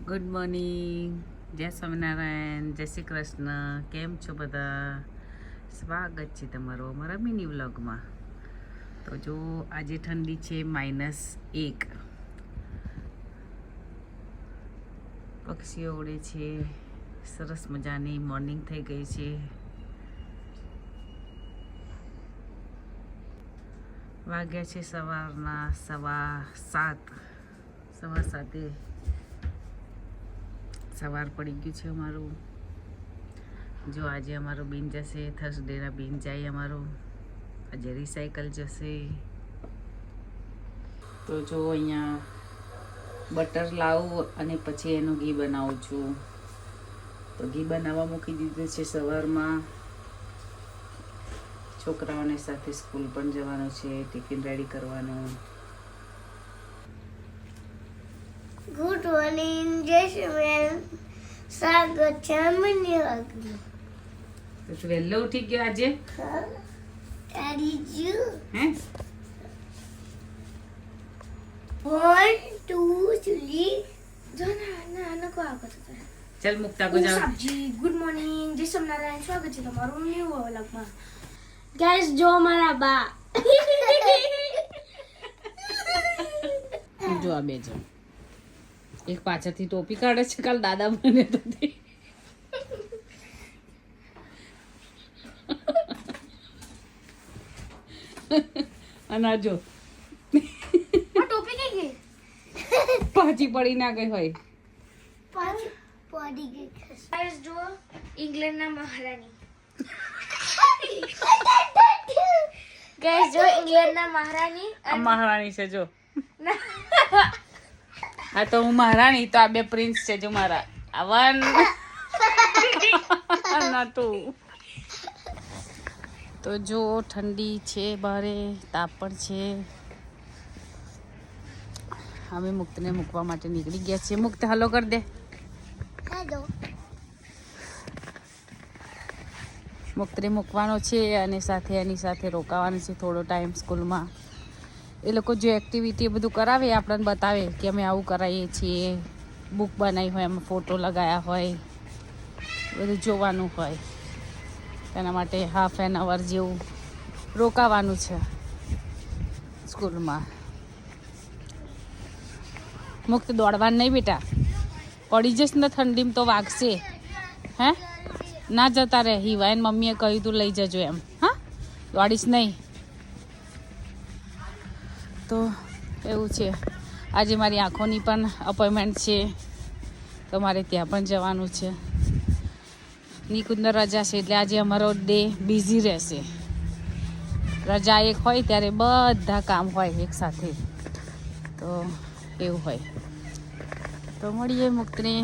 Good morning, જય સ્વામિનારાયણ, જય શ્રી કૃષ્ણ. કેમ છો બધા? સ્વાગત છે તમારું અમારા મિની વ્લોગમાં. તો જો આજે ઠંડી છે -1. પક્ષીઓ ઉડે છે, સરસ મજાની મોર્નિંગ થઈ ગઈ છે. વાગ્યા છે સવારના 7:15. સવાર પડી ગયું છે અમારું. જો આજે અમારું બિન જશે, થર્સડેના બિન જાય અમારું. આજે રિસાયકલ જશે. તો જો અહીંયા બટર લાવું અને પછી એનું ઘી બનાવું છું. તો ઘી બનાવવા મૂકી દીધું છે સવારમાં. છોકરાઓને સાથે સ્કૂલ પણ જવાનું છે, ટિફિન રેડી કરવાનું. ગુડ મોર્નિંગ, જય શ્રી સ્વાગત છે મિની વ્લોગમાં. તો તું વહેલો ઉઠી ગયો આજે? હે હે 1 2 3 ના नको આગળ ચાલ મુક્તા કો જાઓ. સબ્જી. ગુડ મોર્નિંગ, જય સ્વામિનારાયણ, સ્વાગત છે તમારું ન્યુ વ્લોગમાં. ગાઈસ જો મારા બા જો આ બે જો એક પાછળથી ટોપી કાઢે છે. કાલ દાદા મને તો અને જો ટોપી કઈ ગઈ? પાછી પડી ના ગઈ હોય. પાછી પડી ગઈ. ગાઈસ જો ઇંગ્લેન્ડના મહારાણી. ગાઈસ જો ઇંગ્લેન્ડના મહારાણી આ મહારાણી છે જો. હા તો હું મહારાણી, તો આ બે પ્રિન્સ છે જો મારા. આવન ના તો જો ઠંડી છે બારે, તાપ પણ છે. અમે મુક્તને મૂકવા માટે નીકળી ગયા છીએ. મુક્ત હલો કરી દે. હેલો. મુક્તને મૂકવાનો છે અને સાથે એની સાથે રોકાવાનું છે થોડો ટાઈમ સ્કૂલમાં. એ લોકો જે એક્ટિવિટી બધું કરાવે આપણને બતાવે કે અમે આવું કરાવીએ છીએ. બુક બનાવી હોય, એમાં ફોટો લગાવ્યા હોય, બધું જોવાનું હોય. તેના માટે ½ એન અવર જેવું રોકાવાનું છે સ્કૂલમાં. મુક્ત દોડવાનું નહીં બેટા, પડી જશ ને ઠંડીમાં તો વાગશે. હે ના જતા રહે. હિવાયન મમ્મીએ કહ્યું તું લઈ જજો એમ. હા દોડીશ નહીં. તો એવું છે. આજે મારી આંખોની પણ અપોઇન્ટમેન્ટ છે, તો મારે ત્યાં પણ જવાનું છે. નિકુંજને રજા છે એટલે આજે અમારો ડે બિઝી રહેશે. રજા એક હોય ત્યારે બધા કામ હોય એકસાથે, તો એવું હોય. તો મળીએ મુક્તને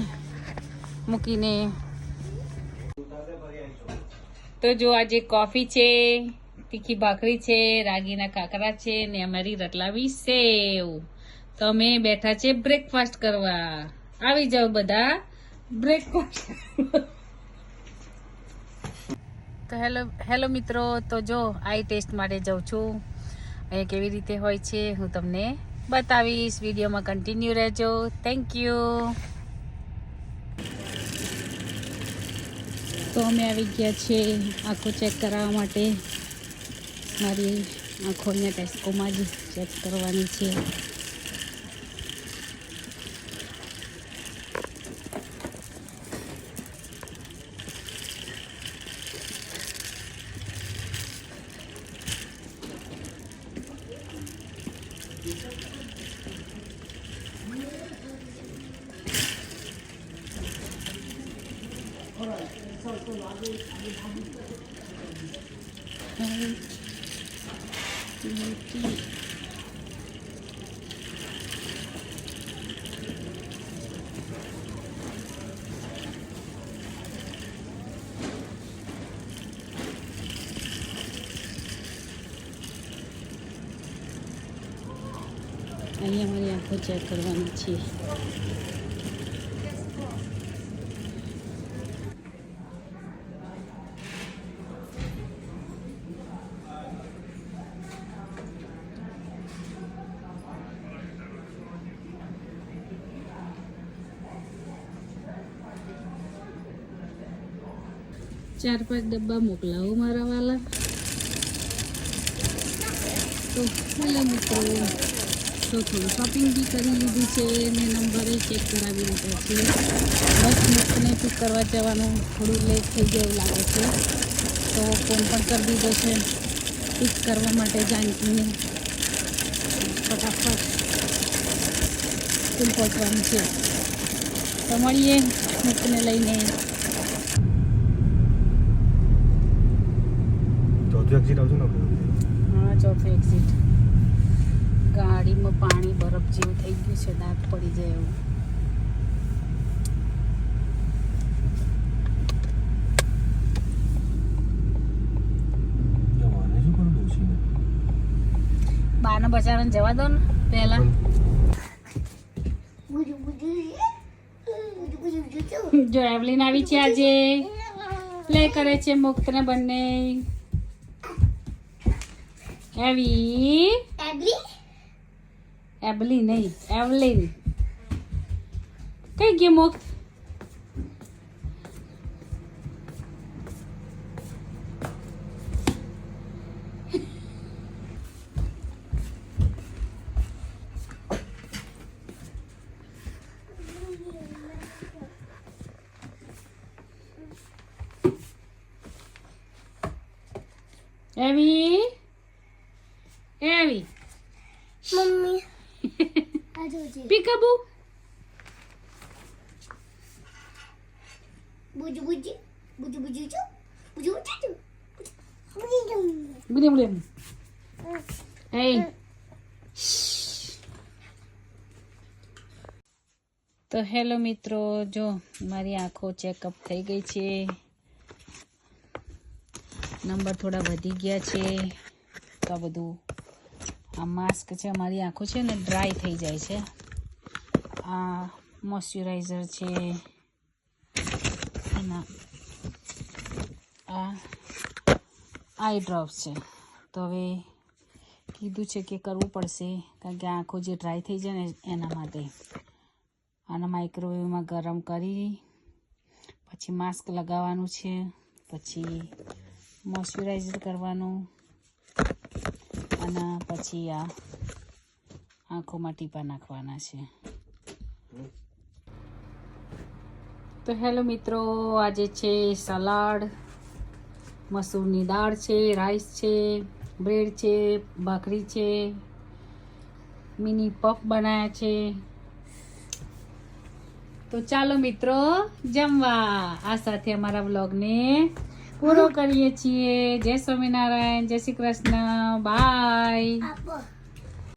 મૂકીને. તો જો આજે કોફી છે, તીખી ભાખરી છે, રાગીના કાકરા છે ને અમારી રતલાવી સેવ. તો અમે બેઠા છે બ્રેકફાસ્ટ કરવા. આવી જાઓ બધા બ્રેકફાસ્ટ. તો હેલો મિત્રો. તો જો આઈ ટેસ્ટ માટે જાઉં છું. અહીંયા કેવી રીતે હોય છે હું તમને બતાવીશ. વિડીયોમાં કન્ટિન્યુ રહેજો. Thank you. તો અમે આવી ગયા છે આંખો ચેક કરાવવા માટે. મારી આંખો અહીંયા ટેસ્કોમાં જ ચેક કરવાની છે. અહીંયા મારી આંખો ચેક કરવાની છે. 4-5 ડબ્બા મોકલાવો મારા વાલા. તો હેલો મિત્રો, તો થોડું શોપિંગ બી કરી લીધું છે ને નંબરે ચેક કરાવી લીધા છે. બસ મુક્તને પિક કરવા જવાનું થોડું લેટ થઈ ગયું લાગે છે, તો ફોન પણ કરી દીધો છે પિક કરવા માટે જાનકીને. ફટાફટ સ્કૂલ પહોંચવાનું છે, તો મળીએ મુક્તને લઈને. ચોથું એક્ઝિટ આવશે ને હા, ચોથું એક્ઝિટ. ગાડીમાં પાણી બરફ જેવું થઈ ગયું છે, દાંત પડી જાય એવું. જવાને શું કરું ડોસીને બાને બચારાને જવા દો ને પહેલા. જો એવલીન આવી છે આજે, પ્લે કરે છે મુક્તને બંને. એવી એબલી નહીં, એવલીન. કઈ ગયું મુક્ત? એવી એવી મમ્મી આ જોજે પીકાબુ બુજુ બુજુ બુજુ બુજુ ચુ બુજુ બુજુ બુજુ બુલે બુલે. એ તો હેલો મિત્રો, જો મારી આંખો ચેકઅપ થઈ ગઈ છે. નંબર થોડા વધી ગયા છે. તો આ બધું આ માસ્ક છે, અમારી આંખો છે ને ડ્રાય થઈ જાય છે. આ મોઇશ્ચરાઇઝર છે, એના આ આઈ ડ્રોપ્સ છે. તો હવે કીધું છે કે કરવું પડશે, કારણ કે આંખો જે ડ્રાય થઈ જાય ને એના માટે. આને માઇક્રોવેવમાં ગરમ કરી પછી માસ્ક લગાવવાનું છે, પછી મોઇશ્ચરાઇઝર કરવાનું, અને પછી આ આંખોમાં ટીપા નાખવાના છે. તો હેલો મિત્રો, આજે છે સલાડ, મસૂરની દાળ છે, રાઈસ છે, બ્રેડ છે, ભાખરી છે, મિની પફ બનાવ્યા છે. તો ચાલો મિત્રો જમવા. આ સાથે અમારા વ્લોગને પૂરો કરીએ છીએ. જય સ્વામિનારાયણ, જય શ્રી કૃષ્ણ, બાય. આપો